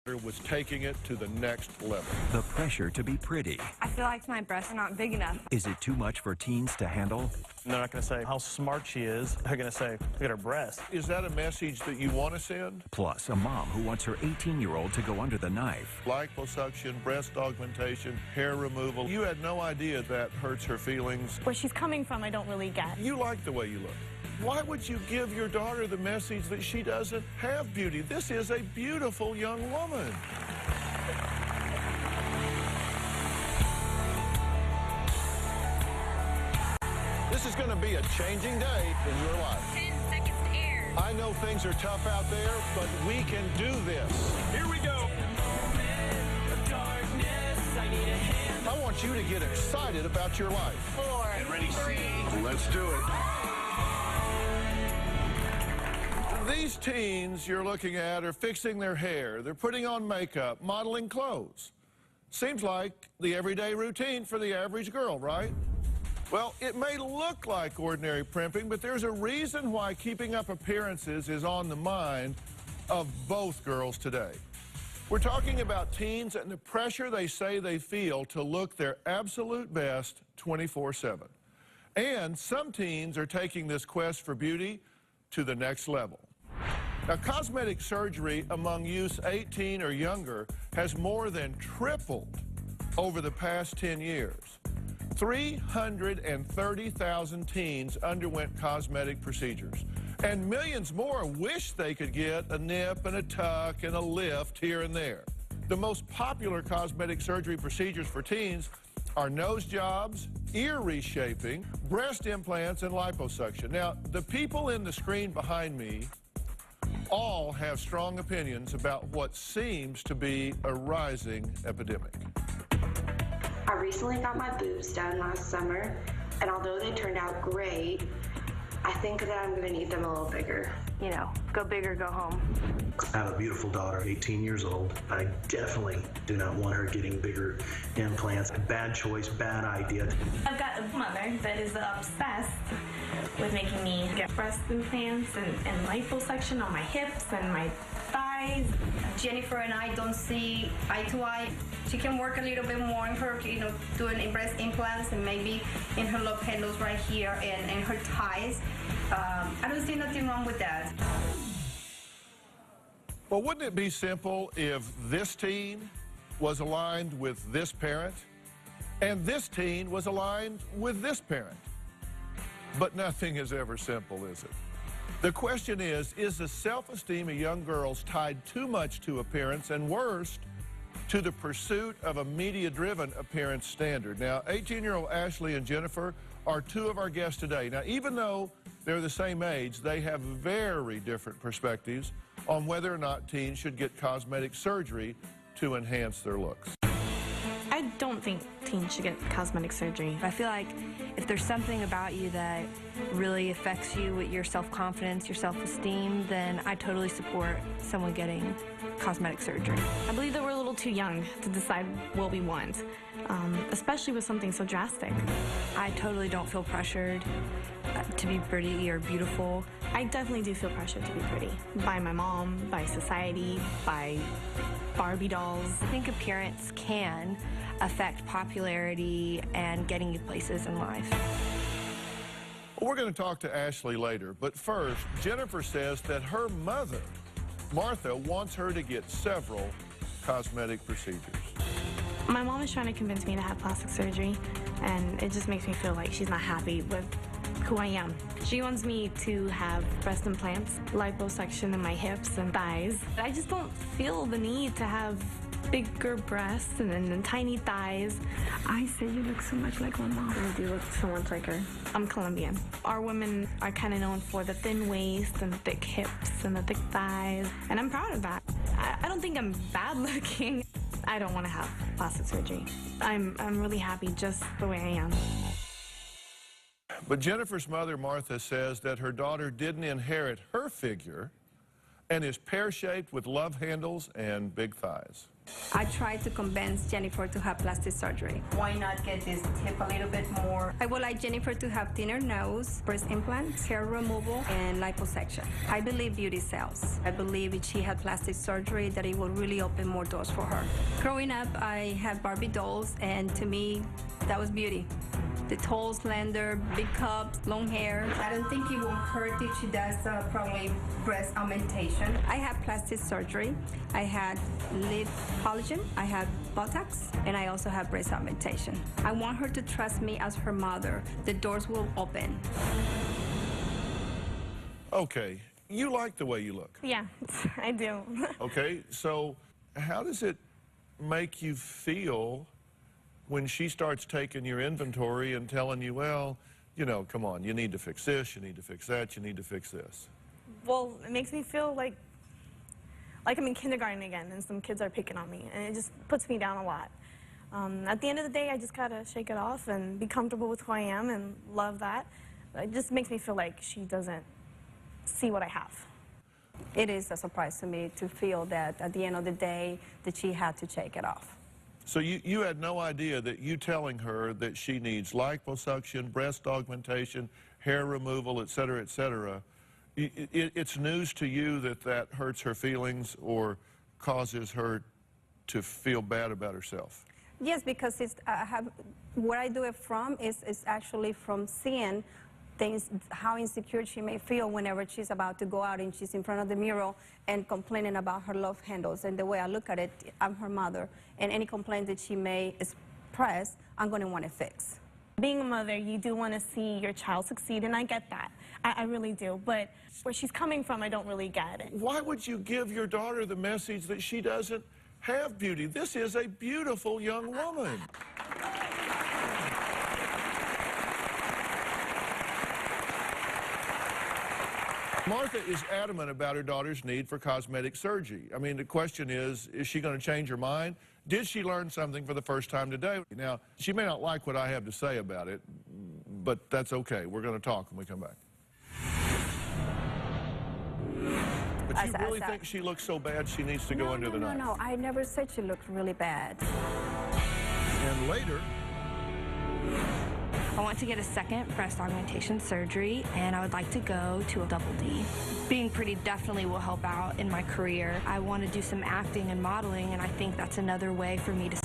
was taking it to the next level. The pressure to be pretty. I feel like my breasts are not big enough. Is it too much for teens to handle? They're not going to say how smart she is. They're going to say, look at her breasts. Is that a message that you want to send? Plus, a mom who wants her 18-year-old to go under the knife. Liposuction, breast augmentation, hair removal. You had no idea that hurts her feelings. Where she's coming from, I don't really get. You like the way you look. Why would you give your daughter the message that she doesn't have beauty? This is a beautiful young woman. This is going to be a changing day in your life. 10 seconds to air. I know things are tough out there, but we can do this. Here we go. I want you to get excited about your life. 4, Get ready, 3. Let's do it. These teens you're looking at are fixing their hair. They're putting on makeup, modeling clothes. Seems like the everyday routine for the average girl, right? Well, it may look like ordinary primping, but there's a reason why keeping up appearances is on the mind of both girls today. We're talking about teens and the pressure they say they feel to look their absolute best 24/7. And some teens are taking this quest for beauty to the next level. Now, cosmetic surgery among youths 18 or younger has more than tripled over the past 10 years. 330,000 teens underwent cosmetic procedures, and millions more wish they could get a nip and a tuck and a lift here and there. The most popular cosmetic surgery procedures for teens are nose jobs, ear reshaping, breast implants, and liposuction. Now, the people in the screen behind me all have strong opinions about what seems to be a rising epidemic. I recently got my boobs done last summer, and although they turned out great, I think that I'm going to need them a little bigger. You know, go big or go home. I have a beautiful daughter, 18 years old. I definitely do not want her getting bigger implants. Bad choice, bad idea. I've got a mother that is obsessed with making me get breast implants and liposuction on my hips and my thighs. Jennifer and I don't see eye to eye. She can work a little bit more on her, doing breast implants and maybe in her love handles right here and her thighs. I don't see nothing wrong with that. Well, wouldn't it be simple if this teen was aligned with this parent and this teen was aligned with this parent? But nothing is ever simple, is it? The question is the self-esteem of young girls tied too much to appearance and, worst, to the pursuit of a media-driven appearance standard? Now, 18-year-old Ashley and Jennifer are two of our guests today. Now, even though they're the same age, they have very different perspectives on whether or not teens should get cosmetic surgery to enhance their looks. I don't think teens should get cosmetic surgery. I feel like if there's something about you that really affects you with your self-confidence, your self-esteem, then I totally support someone getting cosmetic surgery. I believe that we're a little too young to decide what we want, especially with something so drastic. I totally don't feel pressured to be pretty or beautiful. I definitely do feel pressured to be pretty. By my mom, by society, by Barbie dolls. I think appearance can affect popularity and getting you places in life. Well, we're going to talk to Ashley later, but first, Jennifer says that her mother, Martha, wants her to get several cosmetic procedures. My mom is trying to convince me to have plastic surgery, and it just makes me feel like she's not happy with who I am. She wants me to have breast implants, liposuction in my hips and thighs. I just don't feel the need to have bigger breasts and tiny thighs. I say you look so much like my mom. I do look so much like her. I'm Colombian. Our women are kind of known for the thin waist and the thick hips and the thick thighs, and I'm proud of that. I don't think I'm bad looking. I don't want to have plastic surgery. I'm really happy just the way I am. But Jennifer's mother, Martha, says that her daughter didn't inherit her figure and is pear-shaped with love handles and big thighs. I tried to convince Jennifer to have plastic surgery. Why not get this tip a little bit more? I would like Jennifer to have thinner nose, breast implants, hair removal, and liposuction. I believe beauty sells. I believe if she had plastic surgery that it will really open more doors for her. Growing up, I had Barbie dolls, and to me, that was beauty. The tall, slender, big cups, long hair. I don't think it will hurt if she does probably breast augmentation. I had plastic surgery. I had lip collagen. I had Botox, and I also have breast augmentation. I want her to trust me as her mother. The doors will open. Okay, you like the way you look. Yeah, I do. Okay, so how does it make you feel when she starts taking your inventory and telling you, well, you know, come on, you need to fix this, you need to fix that, you need to fix this? Well, it makes me feel like I'm in kindergarten again and some kids are picking on me, and it just puts me down a lot. At the end of the day, I just gotta shake it off and be comfortable with who I am and love that. It just makes me feel like she doesn't see what I have. It is a surprise to me to feel that at the end of the day that she had to shake it off. So you had no idea that you telling her that she needs liposuction, breast augmentation, hair removal, et cetera, it's news to you that that hurts her feelings or causes her to feel bad about herself? Yes, because it's, where I do it from is actually from seeing things, how insecure she may feel whenever she's about to go out and she's in front of the mirror and complaining about her love handles. And the way I look at it, I'm her mother, and any complaint that she may express, I'm going to want to fix. Being a mother, you do want to see your child succeed, and I get that. I really do. But where she's coming from, I don't really get it. Why would you give your daughter the message that she doesn't have beauty? This is a beautiful young woman. Martha is adamant about her daughter's need for cosmetic surgery. I mean, the question is she going to change her mind? Did she learn something for the first time today? Now, she may not like what I have to say about it, but that's okay. We're going to talk when we come back. But you really think she looks so bad she needs to go under the knife? No, I never said she looked really bad. And later, I want to get a second breast augmentation surgery, and I would like to go to a double D. Being pretty definitely will help out in my career. I want to do some acting and modeling, and I think that's another way for me to